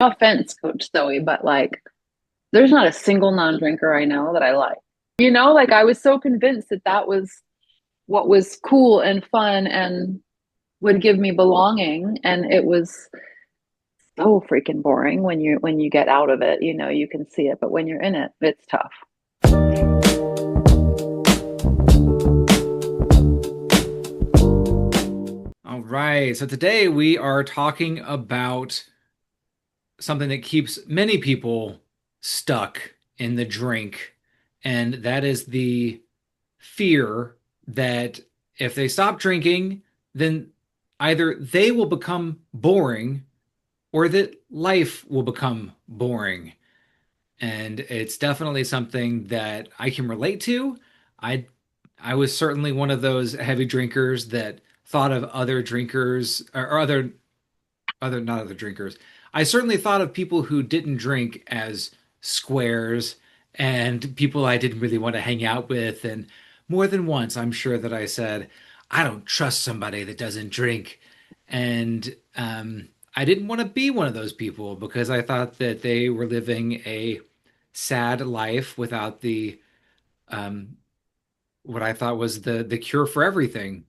No offense, Coach Zoe, but like, there's not a single non-drinker I know that I like. Like I was so convinced that that was what was cool and fun and would give me belonging, and it was so freaking boring when you get out of it. You can see it, but when you're in it, it's tough. All right. So today we are talking about something that keeps many people stuck in the drink, and that is the fear that if they stop drinking, then either they will become boring or that life will become boring. And it's definitely something that I can relate to. I I was certainly one of those heavy drinkers that thought of other drinkers or other not other drinkers. I certainly thought of people who didn't drink as squares and people I didn't really want to hang out with. And more than once, I'm sure that I said, I don't trust somebody that doesn't drink. And I didn't want to be one of those people because I thought that they were living a sad life without the um, what I thought was the cure for everything.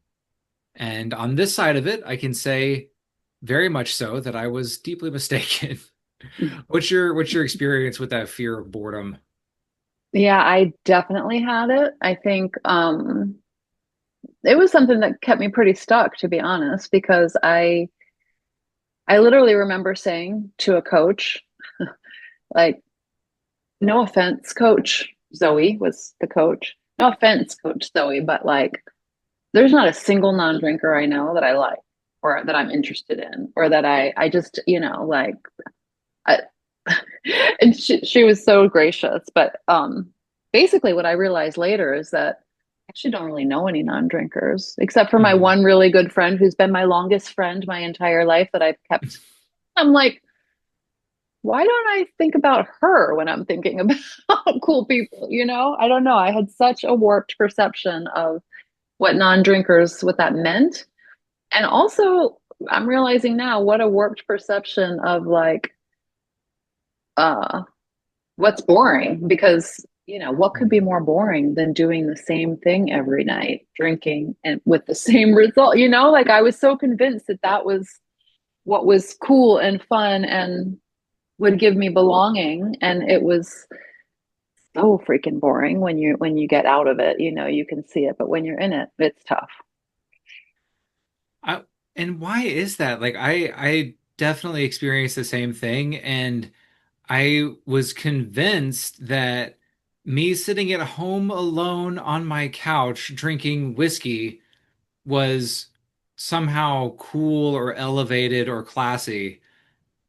And on this side of it, I can say very much so that I was deeply mistaken. What's your experience with that fear of boredom? Yeah, I definitely had it. I think it was something that kept me pretty stuck, to be honest, because I literally remember saying to a coach, like, no offense, Coach Zoe was the coach. No offense, Coach Zoe, but like, there's not a single non-drinker I know that I like or that I'm interested in or that I just, like I, and she was so gracious. But basically what I realized later is that I actually don't really know any non-drinkers except for my Mhm. one really good friend who's been my longest friend my entire life that I've kept. I'm like, why don't I think about her when I'm thinking about cool people? I don't know. I had such a warped perception of what non-drinkers, what that meant. And also, I'm realizing now what a warped perception of like uh what's boring, because what could be Mhm. more boring than doing the same thing every night, drinking and with the same result. Like I was so convinced that that was what was cool and fun and would give me belonging, and it was so freaking boring when you get out of it. You can see it, but when you're in it, it's tough. I, and why is that? Like I definitely experienced the same thing, and I was convinced that me sitting at home alone on my couch drinking whiskey was somehow cool or elevated or classy.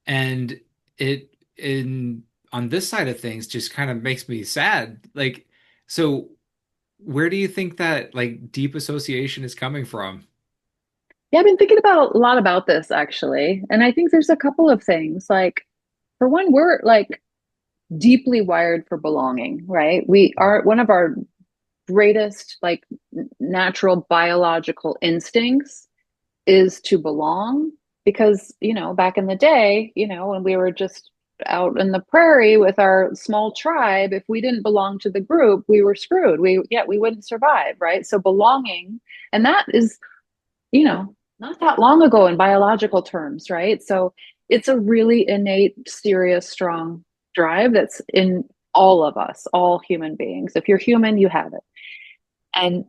And it in on this side of things just kind of makes me sad. Like, so where do you think that like deep association is coming from? Yeah, I've been thinking about a lot about this actually, and I think there's a couple of things. Like, for one, we're like deeply wired for belonging, right? We are one of our greatest like natural biological instincts is to belong, because back in the day, when we were just out in the prairie with our small tribe, if we didn't belong to the group, we were screwed. We wouldn't survive, right? So belonging, and that is, not that long ago in biological terms, right? So it's a really innate, serious, strong drive that's in all of us, all human beings. If you're human, you have it. And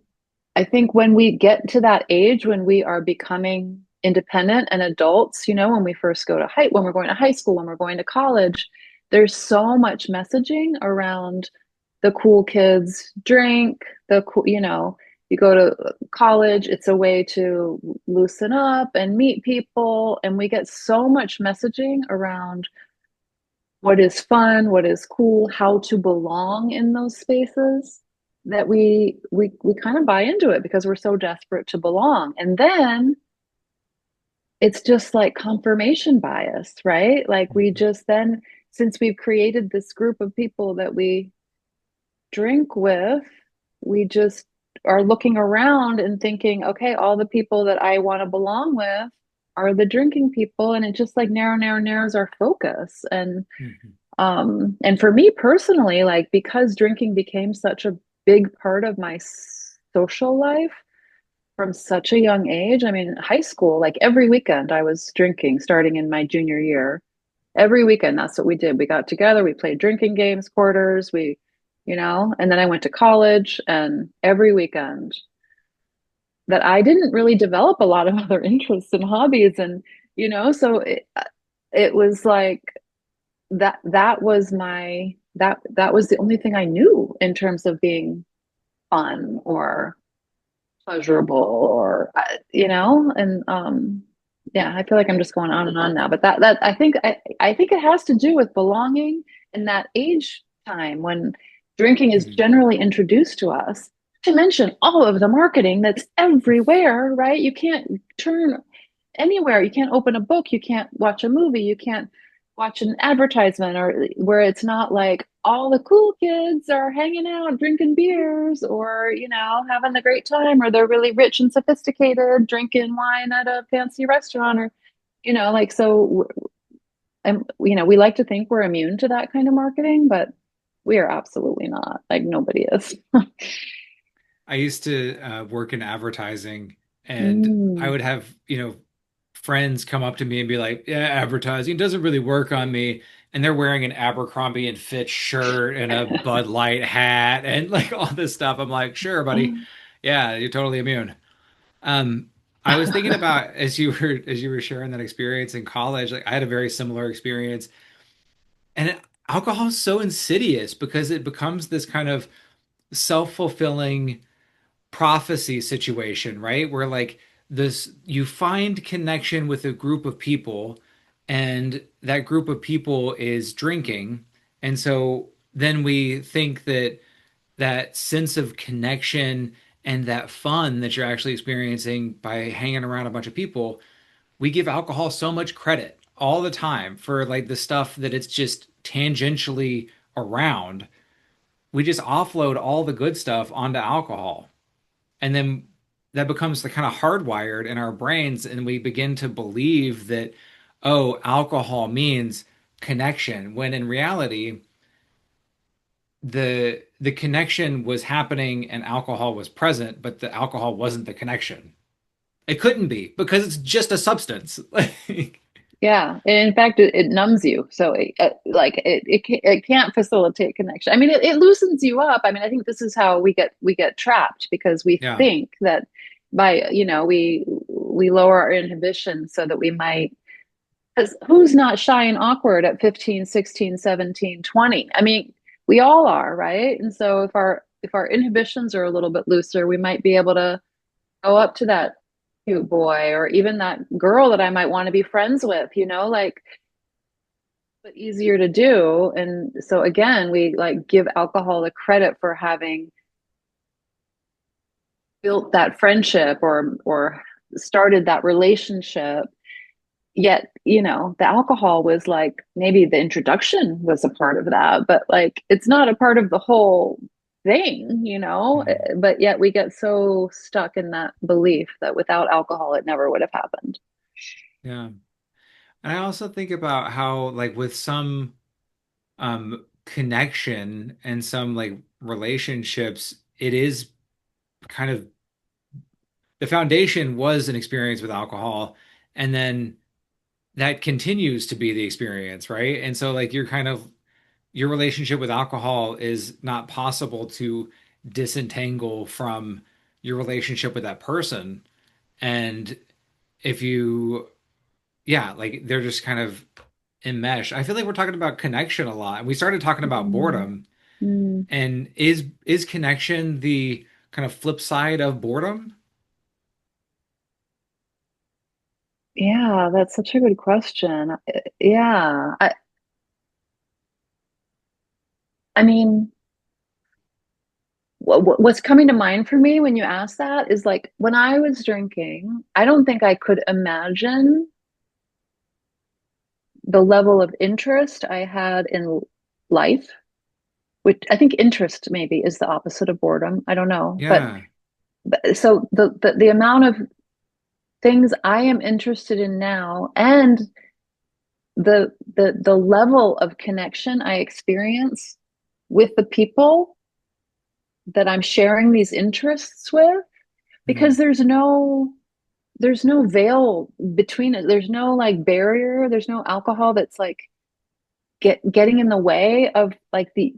I think when we get to that age, when we are becoming independent and adults, when we first go to when we're going to high school, when we're going to college, there's so much messaging around the cool kids drink, the cool, you go to college, it's a way to loosen up and meet people. And we get so much messaging around what is fun, what is cool, how to belong in those spaces, that we kind of buy into it because we're so desperate to belong. And then it's just like confirmation bias, right? Like we Mhm. just then, since we've created this group of people that we drink with, we just are looking around and thinking, okay, all the people that I want to belong with, are the drinking people, and it just like narrows our focus. Mhm. And for me personally, like because drinking became such a big part of my social life from such a young age. I mean, high school, like every weekend I was drinking starting in my junior year. Every weekend, that's what we did. We got together, we played drinking games, quarters, and then I went to college and every weekend that I didn't really develop a lot of other interests and hobbies. So it was like that was the only thing I knew in terms of being fun or pleasurable or and yeah, I feel like I'm just going on and on now, but that I think it has to do with belonging in that age time when drinking is Mhm. generally introduced to us, to mention all of the marketing that's everywhere, right? You can't turn anywhere. You can't open a book, you can't watch a movie, you can't watch an advertisement or where it's not like all the cool kids are hanging out drinking beers or having a great time, or they're really rich and sophisticated drinking wine at a fancy restaurant, or like so. And we like to think we're immune to that kind of marketing, but we are absolutely not. Like nobody is. I used to work in advertising, and I Mm. would have, friends come up to me and be like, "Yeah, advertising doesn't really work on me." And they're wearing an Abercrombie and Fitch shirt and a Bud Light hat and like all this stuff. I'm like, "Sure, buddy. Yeah, you're totally immune." Um, I was thinking about as you were sharing that experience in college, like I had a very similar experience. And alcohol is so insidious because it becomes this kind of self-fulfilling prophecy situation, right? Where like this you find connection with a group of people and that group of people is drinking. And so then we think that that sense of connection and that fun that you're actually experiencing by hanging around a bunch of people, we give alcohol so much credit all the time for like the stuff that it's just tangentially around. We just offload all the good stuff onto alcohol. And then that becomes the kind of hardwired in our brains, and we begin to believe that, oh, alcohol means connection, when in reality, the connection was happening and alcohol was present, but the alcohol wasn't the connection. It couldn't be because it's just a substance. Yeah, and in fact, it numbs you. So it can't facilitate connection. I mean, it loosens you up. I mean, I think this is how we get trapped because we Yeah. think that by we lower our inhibition so that we might. Because who's not shy and awkward at 15, 16, 17, 20? I mean, we all are, right? And so if our inhibitions are a little bit looser, we might be able to go up to that cute boy or even that girl that I might want to be friends with, like but easier to do. And so again, we like give alcohol the credit for having built that friendship or started that relationship. Yet, the alcohol was like maybe the introduction was a part of that, but like it's not a part of the whole thing. Mhm. But yet we get so stuck in that belief that without alcohol, it never would have happened. Yeah. And I also think about how, like, with some connection and some like relationships, it is kind of the foundation was an experience with alcohol, and then that continues to be the experience, right? And so like you're kind of your relationship with alcohol is not possible to disentangle from your relationship with that person. And if you, yeah, like they're just kind of enmeshed. I feel like we're talking about connection a lot. And we started talking about Mm. boredom. Mm. And is connection the kind of flip side of boredom? Yeah, that's such a good question. Yeah, I mean, what's coming to mind for me when you ask that is like when I was drinking, I don't think I could imagine the level of interest I had in life, which I think interest maybe is the opposite of boredom. I don't know, but, Yeah. so the amount of things I am interested in now and the level of connection I experience with the people that I'm sharing these interests with, because Mhm. there's no veil between it. There's no like barrier. There's no alcohol that's like getting in the way of like the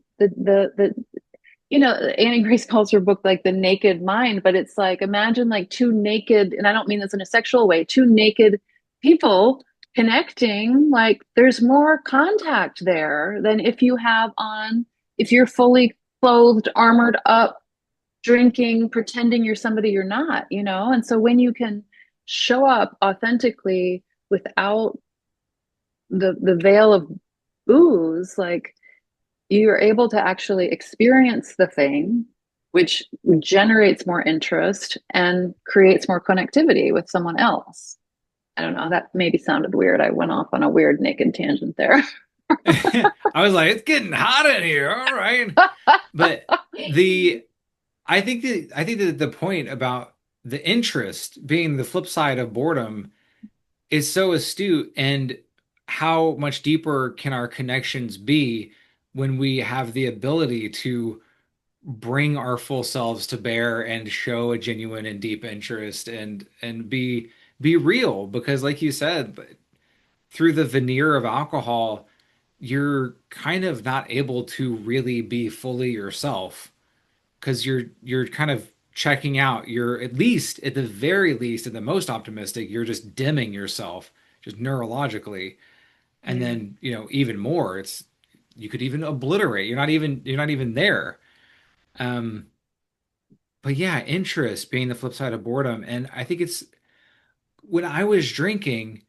Annie Grace calls her book like the naked mind, but it's like imagine like two naked, and I don't mean this in a sexual way, two naked people connecting. Like there's more contact there than if you're fully clothed, armored up, drinking, pretending you're somebody you're not. And so when you can show up authentically without the veil of booze, like you're able to actually experience the thing, which generates more interest and creates more connectivity with someone else. I don't know, that maybe sounded weird. I went off on a weird naked tangent there. I was like, it's getting hot in here. All right. But the I think that the point about the interest being the flip side of boredom is so astute, and how much deeper can our connections be when we have the ability to bring our full selves to bear and show a genuine and deep interest and be real, because like you said, through the veneer of alcohol you're kind of not able to really be fully yourself, because you're kind of checking out. You're, at least at the very least, at the most optimistic, you're just dimming yourself just neurologically. And Yeah. then, even more, it's, you could even obliterate. You're not even there. Um, but yeah, interest being the flip side of boredom. And I think it's, when I was drinking,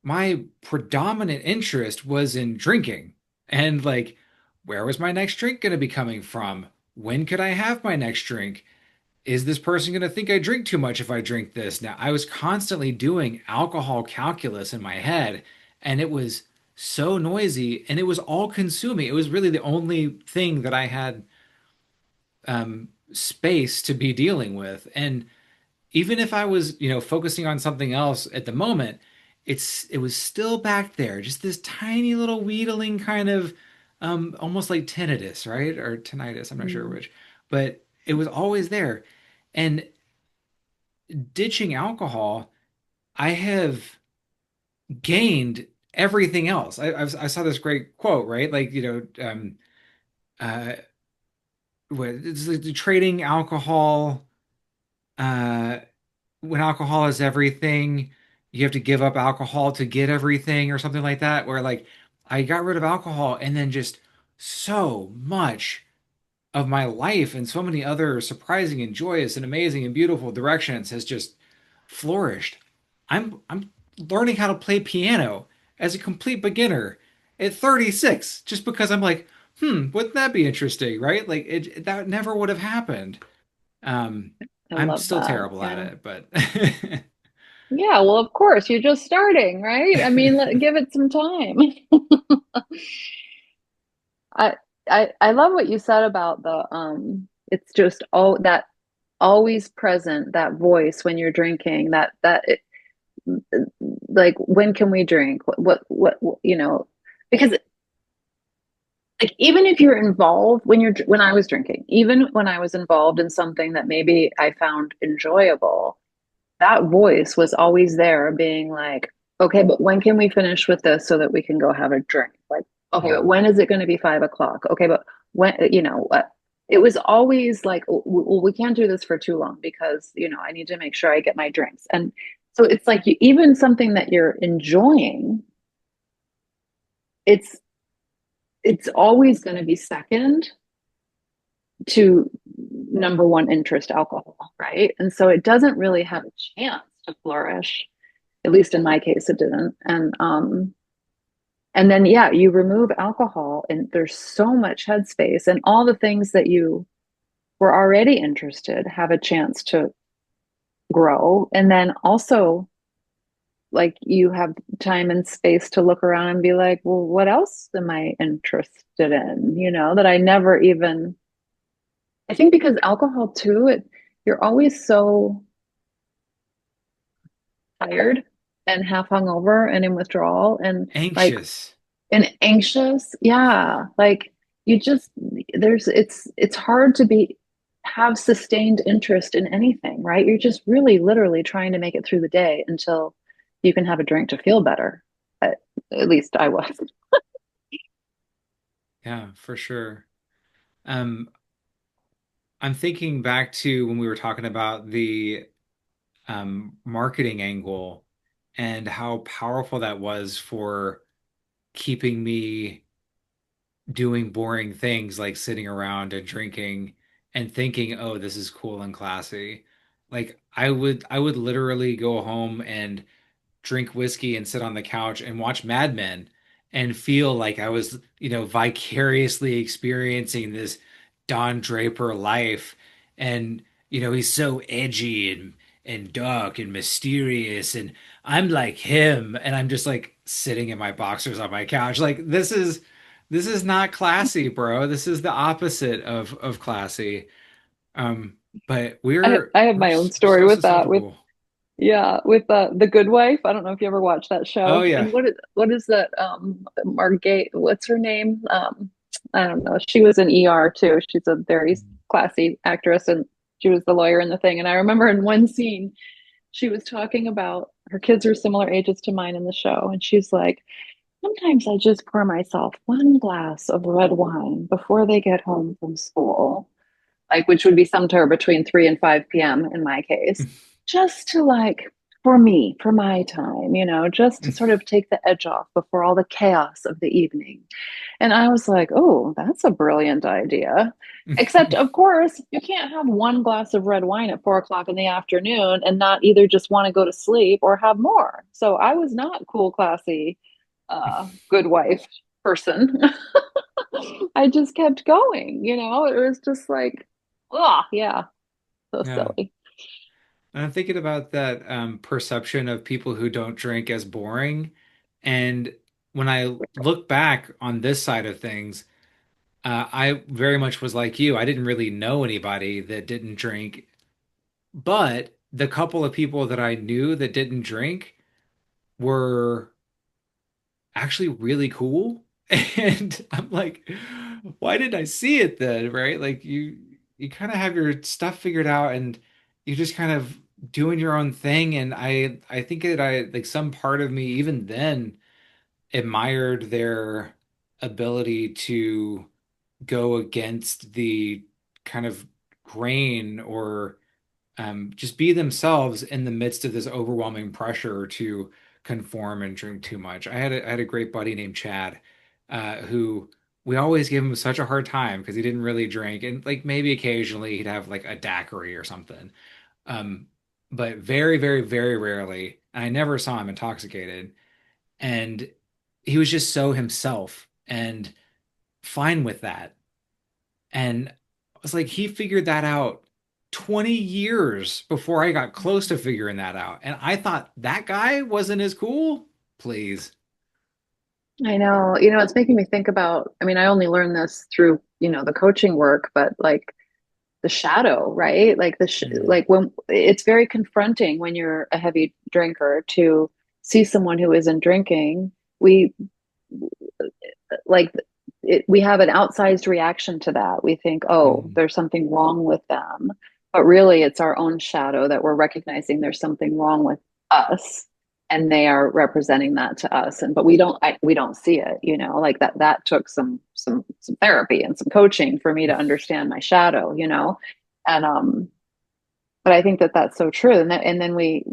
my predominant interest was in drinking, and like, where was my next drink going to be coming from? When could I have my next drink? Is this person going to think I drink too much if I drink this? Now, I was constantly doing alcohol calculus in my head, and it was so noisy and it was all consuming. It was really the only thing that I had space to be dealing with. And even if I was, focusing on something else at the moment, it was still back there, just this tiny little wheedling kind of, almost like tinnitus, right? Or tinnitus, I'm not sure Mm. which, but it was always there. And ditching alcohol, I have gained everything else. I saw this great quote, right? Like, uh, it's like the trading alcohol, uh, when alcohol is everything, you have to give up alcohol to get everything, or something like that. Where like, I got rid of alcohol, and then just so much of my life and so many other surprising and joyous and amazing and beautiful directions has just flourished. I'm learning how to play piano as a complete beginner at 36, just because I'm like, wouldn't that be interesting, right? Like, that never would have happened. Um, I I'm love still that. terrible at Yeah. it, but Yeah, well, of course, you're just starting, right? I mean, give it some time. I I love what you said about it's just all that always present, that voice when you're drinking, like when can we drink? Because like even if you're involved when I was drinking, even when I was involved in something that maybe I found enjoyable, that voice was always there being like, okay, but when can we finish with this so that we can go have a drink? Like, okay, but Mhm. when is it going to be 5 o'clock? Okay, but when, what? It was always like, well, we can't do this for too long because, I need to make sure I get my drinks. And so it's like even something that you're enjoying, it's it's always going to be second to number one interest alcohol, right? And so it doesn't really have a chance to flourish. At least in my case, it didn't. And then yeah, you remove alcohol, and there's so much headspace, and all the things that you were already interested have a chance to grow. And then also, like you have time and space to look around and be like, well, what else am I interested in? That I never even. I think because alcohol too, you're always so tired and half hungover and in withdrawal like Anxious. and anxious. Yeah. Like you just it's hard to be have sustained interest in anything, right? You're just really literally trying to make it through the day until you can have a drink to feel better. At, at least I was. Yeah, for sure. Um, I'm thinking back to when we were talking about the marketing angle and how powerful that was for keeping me doing boring things like sitting around and drinking and thinking, oh, this is cool and classy. Like I would literally go home and drink whiskey and sit on the couch and watch Mad Men and feel like I was, vicariously experiencing this Don Draper life. And, he's so edgy and dark and mysterious. And I'm like him. And I'm just like sitting in my boxers on my couch. Like this is not classy, bro. This is the opposite of classy. But we're I have we're my own we're story so with that, with susceptible. yeah, with The Good Wife. I don't know if you ever watched that Oh show. yeah. And what is that Margate, what's her name? I don't know. She was in ER too. She's a very classy actress, and she was the lawyer in the thing. And I remember in one scene she was talking about her kids are similar ages to mine in the show, and she's like, sometimes I just pour myself one glass of red wine before they get home from school, like which would be somewhere between 3 and 5 p.m. in my case, just to like for me, for my time, just to sort of take the edge off before all the chaos of the evening. And I was like, oh, that's a brilliant idea. Except, of course, you can't have one glass of red wine at 4 o'clock in the afternoon and not either just want to go to sleep or have more. So I was not cool, classy, good wife person. I just kept going, it was just like, oh, yeah, so Yeah. silly. And I'm thinking about that perception of people who don't drink as boring. And when I look back on this side of things, I very much was like you. I didn't really know anybody that didn't drink, but the couple of people that I knew that didn't drink were actually really cool. And I'm like, why didn't I see it then, right? Like you kind of have your stuff figured out and you just kind of doing your own thing. And I think that I like some part of me even then admired their ability to go against the kind of grain or just be themselves in the midst of this overwhelming pressure to conform and drink too much. I had a great buddy named Chad, who we always give him such a hard time because he didn't really drink, and like maybe occasionally he'd have like a daiquiri or something, um, but very, very, very rarely. And I never saw him intoxicated, and he was just so himself and fine with that. And I was like, he figured that out 20 years before I got close to figuring that out. And I thought that guy wasn't as cool. Please. I know, it's making me think about, I mean, I only learned this through, the coaching work, but like the shadow, right? Like Mm, like when it's very confronting when you're a heavy drinker to see someone who isn't drinking. We like we have an outsized reaction to that. We think, oh, mm, there's something wrong with them. But really, it's our own shadow that we're recognizing there's something wrong with us. And they are representing that to us. And but we don't see it, like that took some therapy and some coaching for me to understand my shadow, and but I think that that's so true. And then we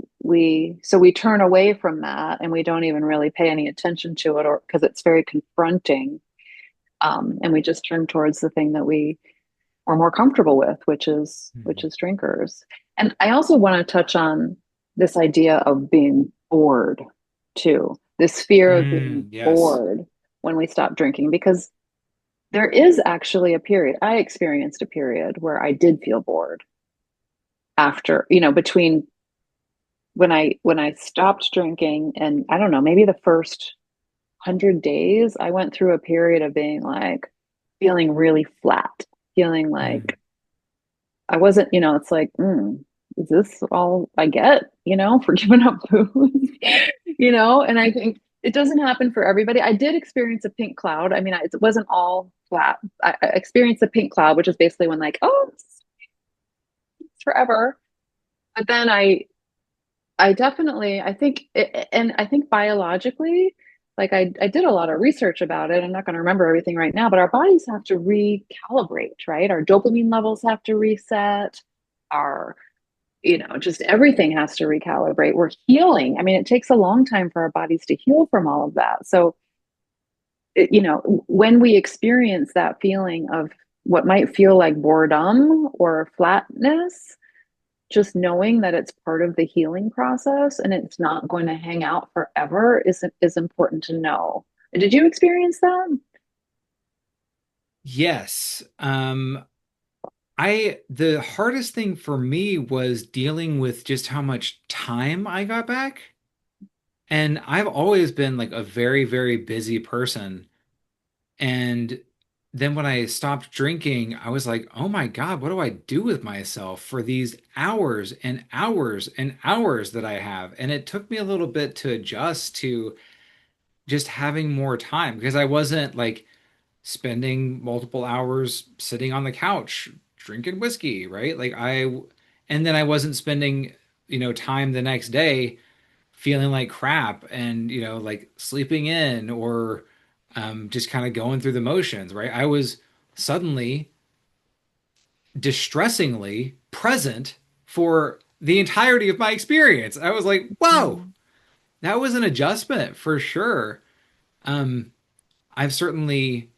turn away from that and we don't even really pay any attention to it, or because it's very confronting, and we just turn towards the thing that we are more comfortable with, which mm, is drinkers. And I also want to touch on this idea of being bored too, this fear of being yes. bored when we stop drinking, because there is actually a period, I experienced a period where I did feel bored after, between when I stopped drinking, and I don't know, maybe the first 100 days, I went through a period of being like feeling really flat, feeling Mm, like I wasn't, it's like, is this all I get, for giving up food? And I think it doesn't happen for everybody. I did experience a pink cloud. I mean, it wasn't all flat. I experienced a pink cloud, which is basically when like, oh, it's forever. But then I definitely, I think, and I think biologically, like I did a lot of research about it. I'm not going to remember everything right now, but our bodies have to recalibrate, right? Our dopamine levels have to reset. Our, just everything has to recalibrate. We're healing. I mean, it takes a long time for our bodies to heal from all of that. So, when we experience that feeling of what might feel like boredom or flatness, just knowing that it's part of the healing process and it's not going to hang out forever is important to know. Did you experience that? Yes. The hardest thing for me was dealing with just how much time I got back. And I've always been like a very, very busy person. And then when I stopped drinking, I was like, oh my God, what do I do with myself for these hours and hours and hours that I have? And it took me a little bit to adjust to just having more time because I wasn't like spending multiple hours sitting on the couch drinking whiskey, right? And then I wasn't spending, time the next day feeling like crap and, like sleeping in or just kind of going through the motions, right? I was suddenly distressingly present for the entirety of my experience. I was like, whoa, Mm. that was an adjustment for sure. Um, I've certainly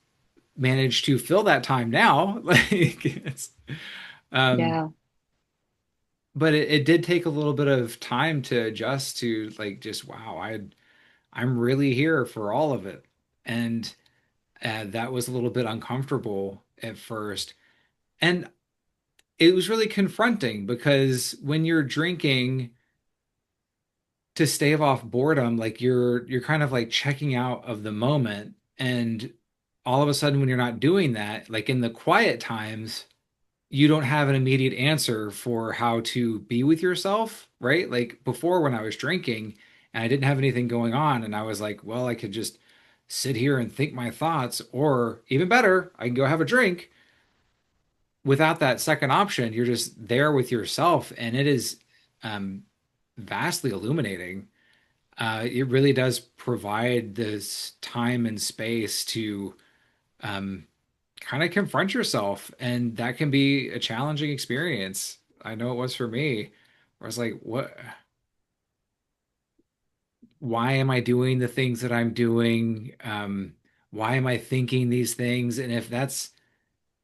managed to fill that time now. Um, Yeah. but it did take a little bit of time to adjust to like just wow, I'm really here for all of it, and that was a little bit uncomfortable at first, and it was really confronting because when you're drinking to stave off boredom, like you're kind of like checking out of the moment, and all of a sudden when you're not doing that, like in the quiet times you don't have an immediate answer for how to be with yourself, right? Like before when I was drinking and I didn't have anything going on and I was like, well, I could just sit here and think my thoughts, or even better, I can go have a drink. Without that second option, you're just there with yourself and it is um, vastly illuminating. It really does provide this time and space to um, kind of confront yourself, and that can be a challenging experience. I know it was for me. Where I was like, what? Why am I doing the things that I'm doing? Why am I thinking these things? And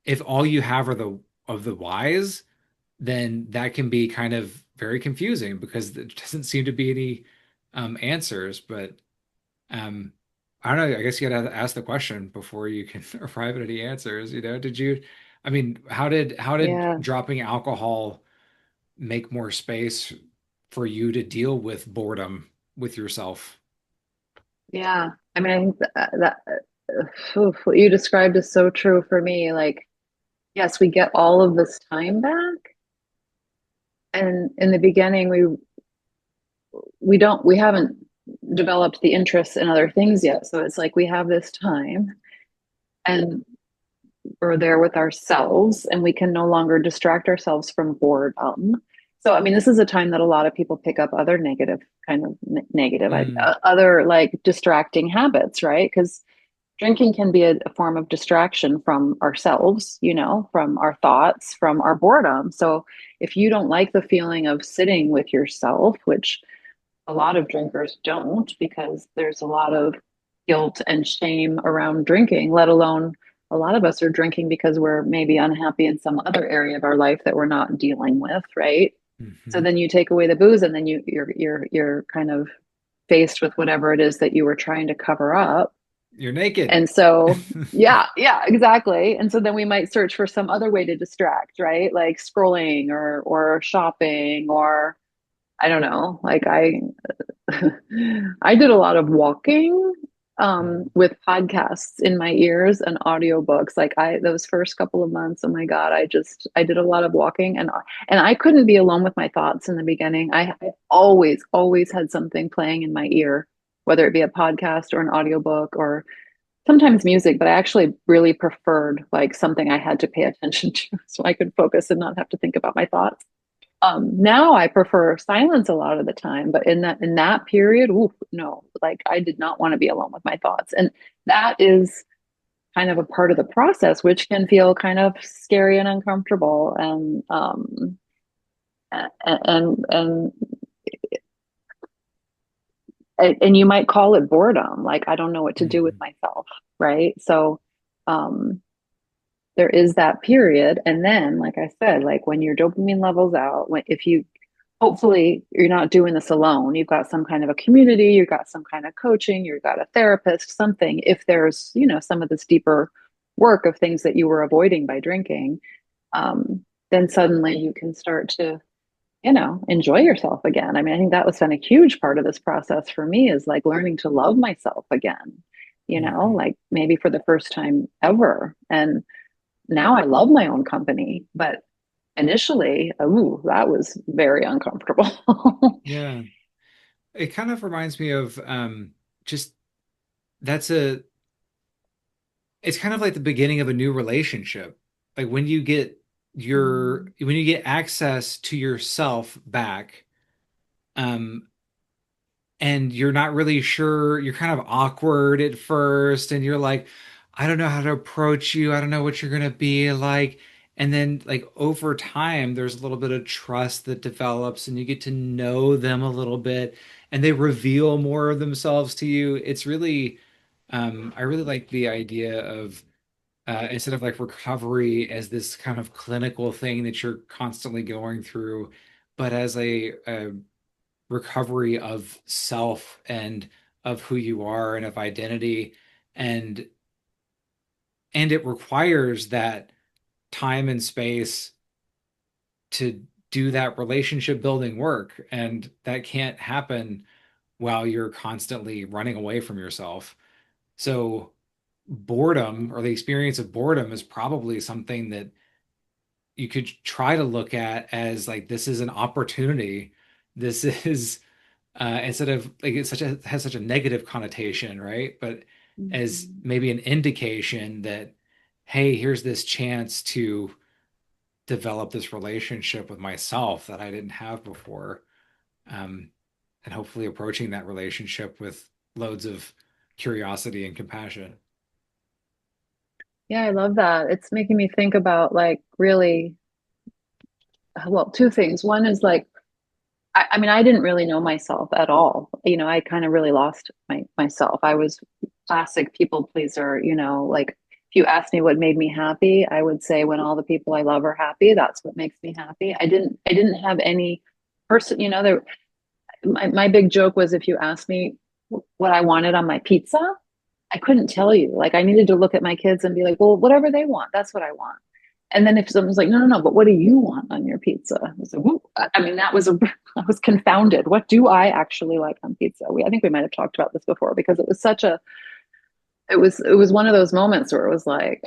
if all you have are the of the whys, then that can be kind of very confusing because there doesn't seem to be any answers. But Um, I don't know. I guess you gotta ask the question before you can arrive at any answers. I mean, how did Yeah. dropping alcohol make more space for you to deal with boredom with yourself? Yeah. I mean, I think what you described is so true for me. Like, yes, we get all of this time back. And in the beginning, we haven't developed the interest in other things yet. So it's like we have this time and we're there with ourselves and we can no longer distract ourselves from boredom. So, I mean, this is a time that a lot of people pick up other negative, kind of negative, Mm, other like distracting habits, right? Because drinking can be a form of distraction from ourselves, from our thoughts, from our boredom. So, if you don't like the feeling of sitting with yourself, which a lot of drinkers don't because there's a lot of guilt and shame around drinking, let alone a lot of us are drinking because we're maybe unhappy in some other area of our life that we're not dealing with, right? So mhm. then you take away the booze and then you're kind of faced with whatever it is that you were trying to cover up. You're naked. And so yeah, exactly. And so then we might search for some other way to distract, right? Like scrolling or shopping or I don't know. Like I I did a lot of walking Mm. with podcasts in my ears and audiobooks. Like those first couple of months, oh my God, I did a lot of walking, and I couldn't be alone with my thoughts in the beginning. I always had something playing in my ear, whether it be a podcast or an audiobook or sometimes music, but I actually really preferred like something I had to pay attention to so I could focus and not have to think about my thoughts. Now I prefer silence a lot of the time, but in that period, oof, no, like I did not want to be alone with my thoughts. And that is kind of a part of the process, which can feel kind of scary and uncomfortable and and you might call it boredom. Like I don't know what to do with Mhm. myself, right? So um there is that period. And then, like I said, like when your dopamine levels out, when if you hopefully you're not doing this alone, you've got some kind of a community, you've got some kind of coaching, you've got a therapist, something. If there's, some of this deeper work of things that you were avoiding by drinking, then suddenly you can start to enjoy yourself again. I mean, I think that was been a huge part of this process for me is like learning to love myself again, Mhm. like maybe for the first time ever. And now I love my own company, but initially, ooh, that was very uncomfortable. Yeah. It kind of reminds me of just that's a it's kind of like the beginning of a new relationship. Like when you get access to yourself back, um, and you're not really sure, you're kind of awkward at first, and you're like, I don't know how to approach you, I don't know what you're gonna be like. And then like over time, there's a little bit of trust that develops and you get to know them a little bit and they reveal more of themselves to you. It's really I really like the idea of instead of like recovery as this kind of clinical thing that you're constantly going through, but as a recovery of self and of who you are and of identity. And it requires that time and space to do that relationship building work. And that can't happen while you're constantly running away from yourself. So boredom or the experience of boredom is probably something that you could try to look at as like this is an opportunity. This is instead of like it's such a has such a negative connotation, right? But as Mhm. maybe an indication that, hey, here's this chance to develop this relationship with myself that I didn't have before. Um, and hopefully approaching that relationship with loads of curiosity and compassion. Yeah, I love that. It's making me think about like really, well, two things. One is like, I mean, I didn't really know myself at all. I kind of really lost myself. I was classic people pleaser, like if you asked me what made me happy, I would say when all the people I love are happy, that's what makes me happy. I didn't have any person, my big joke was if you asked me what I wanted on my pizza, I couldn't tell you. Like I needed to look at my kids and be like, well, whatever they want, that's what I want. And then if someone's like, no, no, no, but what do you want on your pizza? I was like, whoa. I mean, I was confounded. What do I actually like on pizza? I think we might have talked about this before because it was it was one of those moments where it was like,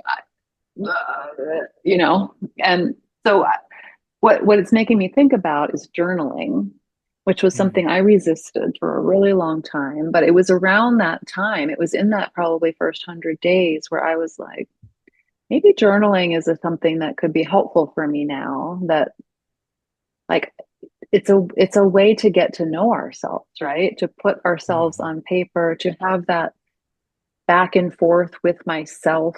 you know, and so what it's making me think about is journaling, which was Mm. something I resisted for a really long time. But it was around that time, it was in that probably first 100 days where I was like, maybe journaling is something that could be helpful for me now. That like it's a way to get to know ourselves, right? To put ourselves Mhm. on paper, to have that back and forth with myself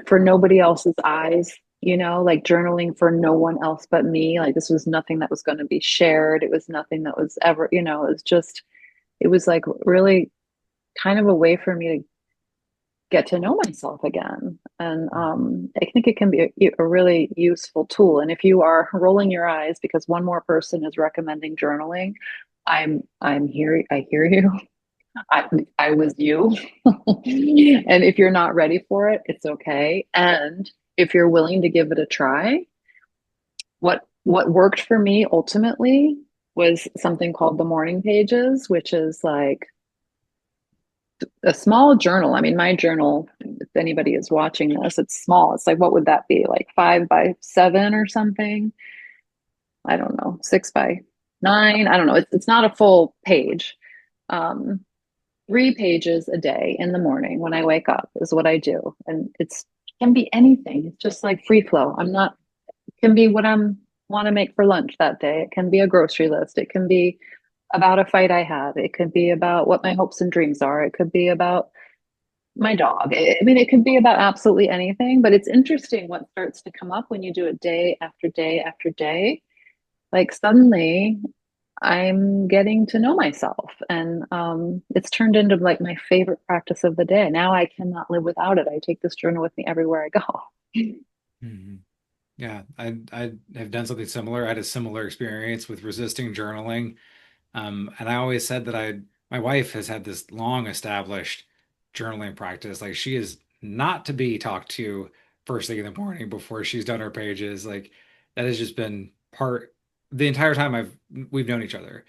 for nobody else's eyes, like journaling for no one else but me. Like this was nothing that was going to be shared. It was nothing that was ever, it was just, it was like really kind of a way for me to get to know myself again. And Mhm. I think it can be a really useful tool. And if you are rolling your eyes because one more person is recommending journaling, I'm here. I hear you. I I was you. And if you're not ready for it, it's okay. And if you're willing to give it a try, what worked for me ultimately was something called the morning pages, which is like a small journal. I mean, my journal, if anybody is watching this, it's small. It's like, what would that be? Like 5 by 7 or something? I don't know, 6 by 9. I don't know. It's not a full page. Um, 3 pages a day in the morning when I wake up is what I do. And it's can be anything. It's just like free flow. I'm not, it can be what I'm want to make for lunch that day. It can be a grocery list. It can be about a fight I had. It could be about what my hopes and dreams are. It could be about my dog. I mean, it could be about absolutely anything, but it's interesting what starts to come up when you do it day after day after day. Like suddenly I'm getting to know myself and it's turned into like my favorite practice of the day. Now I cannot live without it. I take this journal with me everywhere I go. Mhm. Yeah, I have done something similar. I had a similar experience with resisting journaling. And I always said that my wife has had this long established journaling practice. Like she is not to be talked to first thing in the morning before she's done her pages. Like that has just been part the entire time we've known each other.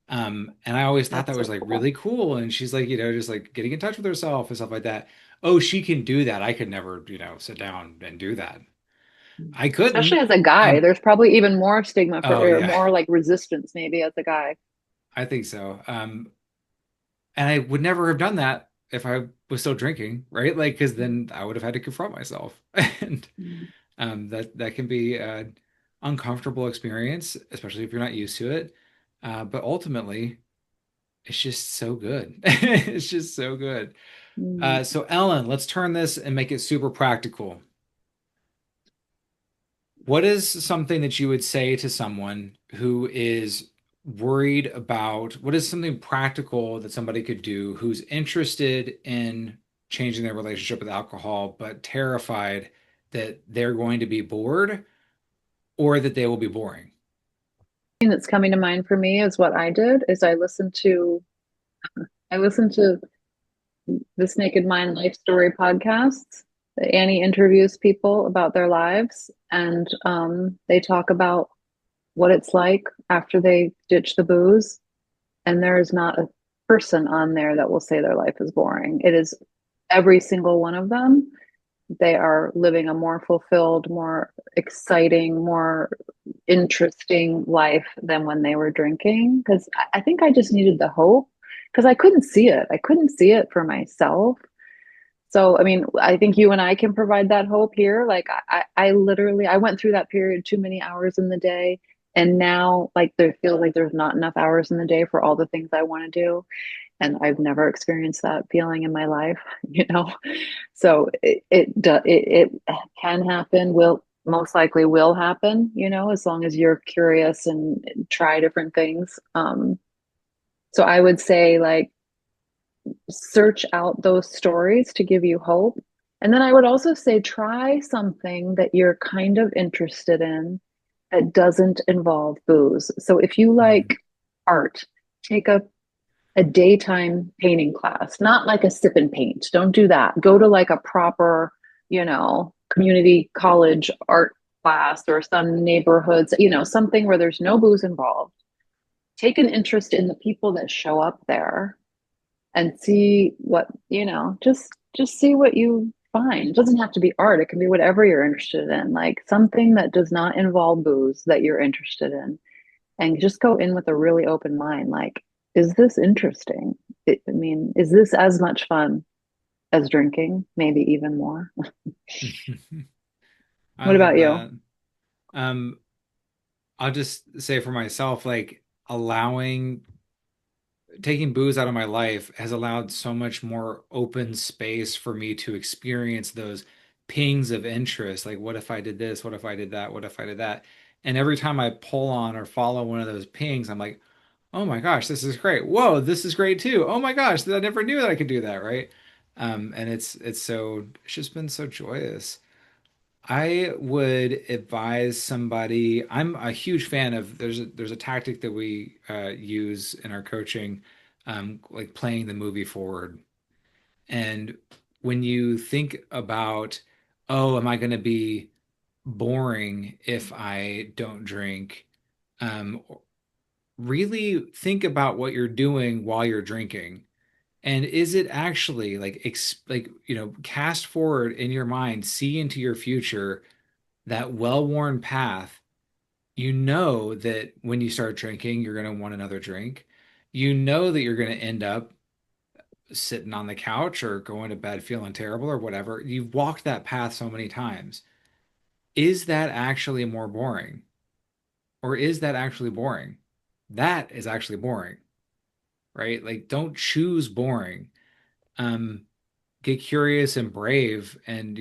And I always thought that That's so was like cool. really cool. And she's like, just like getting in touch with herself and stuff like that. Oh, she can do that. I could never, sit down and do that. I Especially couldn't. as a guy, Um, there's probably even more stigma for, oh or yeah, more like resistance maybe as a guy. I think so. And I would never have done that if I was still drinking, right? Like, because then I would have had to confront myself, and Mm. that can be an uncomfortable experience, especially if you're not used to it. But ultimately, it's just so good. It's just so good. Mm. So Ellen, let's turn this and make it super practical. What is something that you would say to someone who is worried about what is something practical that somebody could do who's interested in changing their relationship with alcohol, but terrified that they're going to be bored or that they will be boring? Thing that's coming to mind for me is what I did is I listened to this Naked Mind Life Story podcasts. Annie interviews people about their lives and they talk about what it's like after they ditch the booze. And there is not a person on there that will say their life is boring. It is every single one of them. They are living a more fulfilled, more exciting, more interesting life than when they were drinking. Because I think I just needed the hope because I couldn't see it. I couldn't see it for myself. So, I mean, I think you and I can provide that hope here. Like, I literally, I went through that period too many hours in the day. And now, like, there feels like there's not enough hours in the day for all the things I want to do. And I've never experienced that feeling in my life, you know? So it can happen, will most likely will happen, as long as you're curious and try different things. So I would say, like, search out those stories to give you hope. And then I would also say try something that you're kind of interested in that doesn't involve booze. So if you Mm. like art, take a daytime painting class, not like a sip and paint. Don't do that. Go to like a proper, community college art class or some neighborhoods, something where there's no booze involved. Take an interest in the people that show up there and see what just see what you find. It doesn't have to be art, it can be whatever you're interested in, like something that does not involve booze that you're interested in, and just go in with a really open mind, like, is this interesting? I mean, is this as much fun as drinking, maybe even more? I What love about you? that. Um, I'll just say for myself, like allowing taking booze out of my life has allowed so much more open space for me to experience those pings of interest. Like, what if I did this? What if I did that? What if I did that? And every time I pull on or follow one of those pings, I'm like, oh my gosh, this is great. Whoa, this is great too. Oh my gosh, I never knew that I could do that, right? And it's just been so joyous. I would advise somebody. I'm a huge fan of there's a tactic that we use in our coaching, like playing the movie forward. And when you think about, oh, am I going to be boring if I don't drink? Um, really think about what you're doing while you're drinking And is it actually like, cast forward in your mind, see into your future that well-worn path. You know that when you start drinking, you're going to want another drink. You know that you're going to end up sitting on the couch or going to bed feeling terrible or whatever. You've walked that path so many times. Is that actually more boring? Or is that actually boring? That is actually boring, right? Like, don't choose boring. Um, get curious and brave and,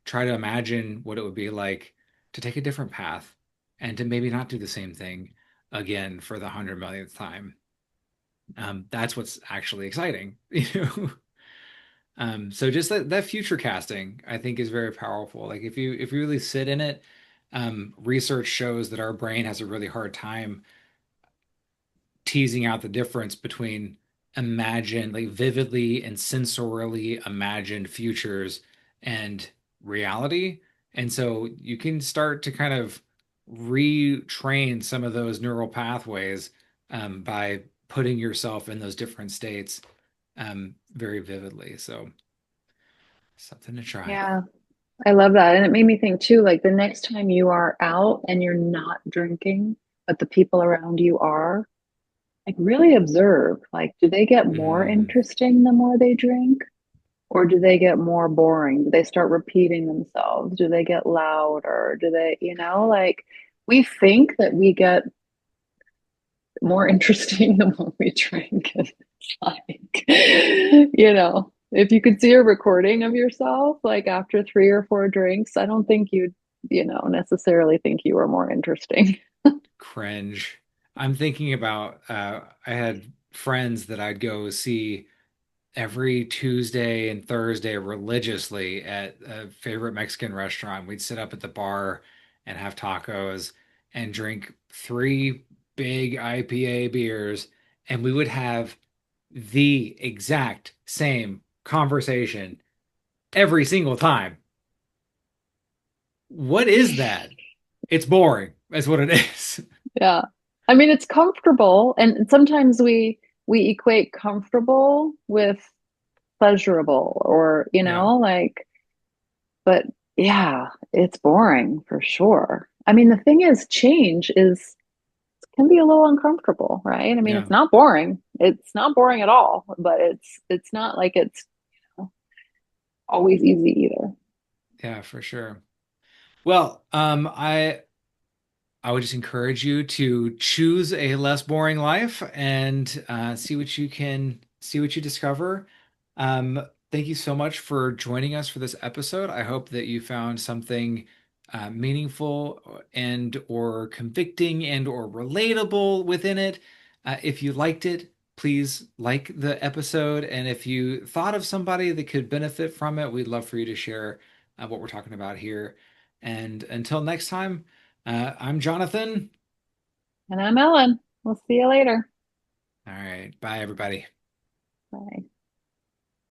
try to imagine what it would be like to take a different path and to maybe not do the same thing again for the 100 millionth time. That's what's actually exciting, So just that future casting, I think, is very powerful. Like if you really sit in it, research shows that our brain has a really hard time teasing out the difference between imagined, like vividly and sensorially imagined futures and reality. And so you can start to kind of retrain some of those neural pathways by putting yourself in those different states very vividly. So something to try. Yeah, I love that. And it made me think too, like the next time you are out and you're not drinking, but the people around you are, like really observe, like, do they get more Mm, interesting the more they drink? Or do they get more boring? Do they start repeating themselves? Do they get louder? Do they, like we think that we get more interesting the more we drink. And it's like, if you could see a recording of yourself, like after 3 or 4 drinks, I don't think you'd, necessarily think you were more interesting. cringe. I'm thinking about I had friends that I'd go see every Tuesday and Thursday religiously at a favorite Mexican restaurant. We'd sit up at the bar and have tacos and drink three big IPA beers, and we would have the exact same conversation every single time. What is that? It's boring. That's what it is. Yeah. I mean, it's comfortable. And sometimes we equate comfortable with pleasurable or, Yeah, like, but yeah, it's boring for sure. I mean, the thing is, change is can be a little uncomfortable, right? I mean, yeah, it's not boring. It's not boring at all, but it's not like it's always easy either. yeah, for sure. Well, I would just encourage you to choose a less boring life and see what you discover. Thank you so much for joining us for this episode. I hope that you found something meaningful and or convicting and or relatable within it. If you liked it, please like the episode. And if you thought of somebody that could benefit from it, we'd love for you to share what we're talking about here. And until next time. I'm Jonathan. And I'm Ellen. We'll see you later. All right. Bye, everybody. Bye.